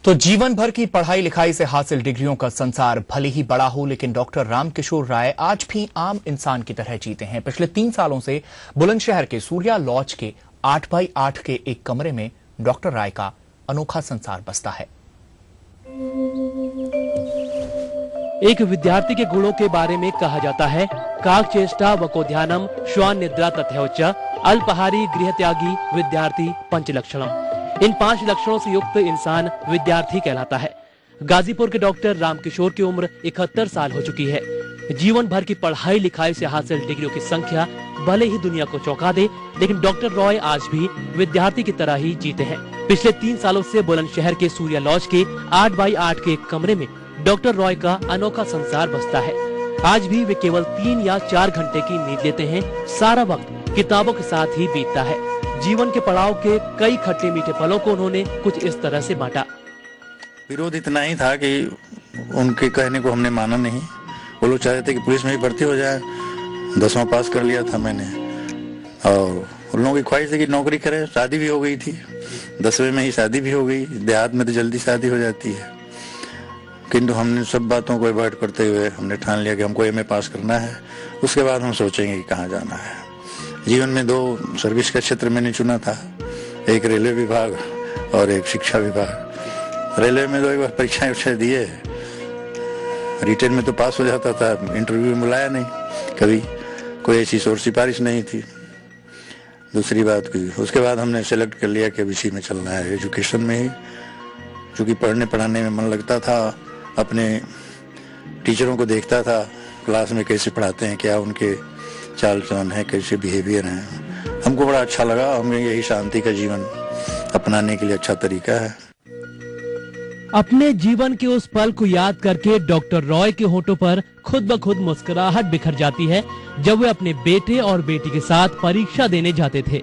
तो जीवन भर की पढ़ाई लिखाई से हासिल डिग्रियों का संसार भले ही बड़ा हो, लेकिन डॉक्टर रामकिशोर राय आज भी आम इंसान की तरह जीते हैं। पिछले 3 सालों से बुलंदशहर के सूर्या लॉज के 8x8 के एक कमरे में डॉक्टर राय का अनोखा संसार बसता है। एक विद्यार्थी के गुणों के बारे में कहा जाता है, काकचेष्टा वकोध्यानम श्वान निद्रा तथ्योच्च अल्पहारी गृहत्यागी विद्यार्थी पंचलक्षणम। इन 5 लक्षणों से युक्त इंसान विद्यार्थी कहलाता है। गाजीपुर के डॉक्टर रामकिशोर की उम्र 71 साल हो चुकी है। जीवन भर की पढ़ाई लिखाई से हासिल डिग्रियों की संख्या भले ही दुनिया को चौंका दे, लेकिन डॉक्टर रॉय आज भी विद्यार्थी की तरह ही जीते हैं। पिछले 3 सालों से बुलंदशहर के सूर्या लॉज के 8x8 के एक कमरे में डॉक्टर रॉय का अनोखा संसार बसता है। आज भी वे केवल 3 या 4 घंटे की नींद लेते हैं। सारा वक्त किताबों के साथ ही बीतता है। जीवन के पड़ाव के कई खट्टे मीठे पलों को उन्होंने कुछ इस तरह से बांटा। विरोध इतना ही था कि उनके कहने को हमने माना नहीं। वो लोग चाहते थे कि पुलिस में ही भर्ती हो जाए। 10वां पास कर लिया था मैंने, और उन लोगों की ख्वाहिश थी कि नौकरी करें। शादी भी हो गई थी, 10वें में ही शादी भी हो गई। देहात में तो जल्दी शादी हो जाती है, किंतु हमने सब बातों को अवॉइड करते हुए हमने ठान लिया कि हमको एमए पास करना है। उसके बाद हम सोचेंगे कि कहाँ जाना है। जीवन में 2 सर्विस का क्षेत्र मैंने चुना था, एक रेलवे विभाग और एक शिक्षा विभाग। रेलवे में 2 बार परीक्षाएं दिए, रिटर्न में तो पास हो जाता था, इंटरव्यू में बुलाया नहीं कभी, कोई ऐसी सोच सिफारिश नहीं थी। दूसरी बात की, उसके बाद हमने सेलेक्ट कर लिया कि अब इसी में चलना है, एजुकेशन में ही। क्योंकि पढ़ने पढ़ाने में मन लगता था, अपने टीचरों को देखता था क्लास में कैसे पढ़ाते हैं, क्या उनके चाल चलन है, कैसे बिहेवियर है। हमको बड़ा अच्छा लगा। हमें यही शांति का जीवन अपनाने के लिए अच्छा तरीका है। अपने जीवन के उस पल को याद करके डॉक्टर रॉय के होठों पर खुद ब खुद मुस्कुराहट बिखर जाती है जब वे अपने बेटे और बेटी के साथ परीक्षा देने जाते थे।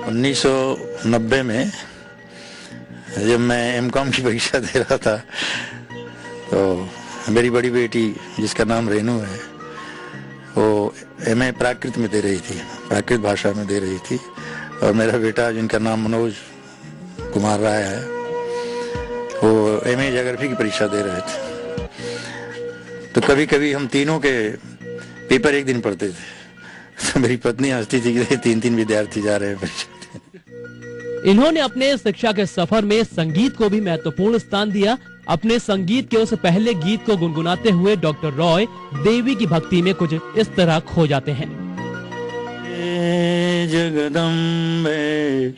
1990 में जब मैं एमकॉम की परीक्षा दे रहा था, तो मेरी बड़ी बेटी जिसका नाम रेनू है, वो एमए प्राकृत में दे रही थी, प्राकृत भाषा में दे रही थी। और मेरा बेटा जिनका नाम मनोज कुमार राय है, वो एमए ज्योग्राफी की परीक्षा दे रहे थे। तो कभी कभी हम तीनों के पेपर एक दिन पढ़ते थे। तो मेरी पत्नी हंसती थी कि 3-3 विद्यार्थी जा रहे हैं परीक्षा। इन्होंने अपने शिक्षा के सफर में संगीत को भी महत्वपूर्ण स्थान दिया। अपने संगीत के उस पहले गीत को गुनगुनाते हुए डॉक्टर रॉय देवी की भक्ति में कुछ इस तरह खो जाते हैं। जगदम्बे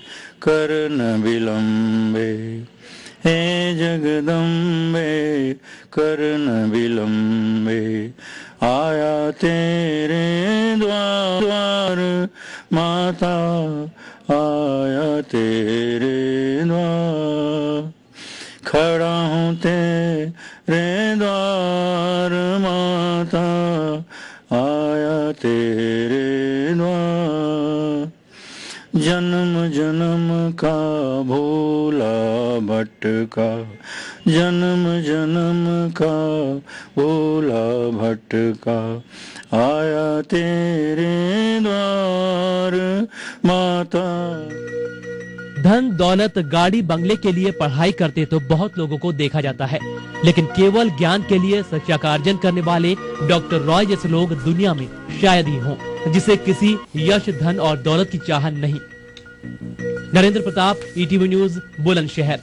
करन विलंबे, हे जगदम्बे करन विलंबे, आया तेरे द्वार माता, आया तेरे द्वार, खड़ा हूँ तेरे द्वार माता, आया तेरे द्वार। जन्म जन्म का भोला भटका, जन्म जन्म का भोला भटका, आया तेरे द्वार माता। धन दौलत गाड़ी बंगले के लिए पढ़ाई करते तो बहुत लोगों को देखा जाता है, लेकिन केवल ज्ञान के लिए शिक्षा का अर्जन करने वाले डॉक्टर रॉय जैसे लोग दुनिया में शायद ही हों, जिसे किसी यश धन और दौलत की चाह नहीं। Narendra Pratap, ETV news, Bulandshahr.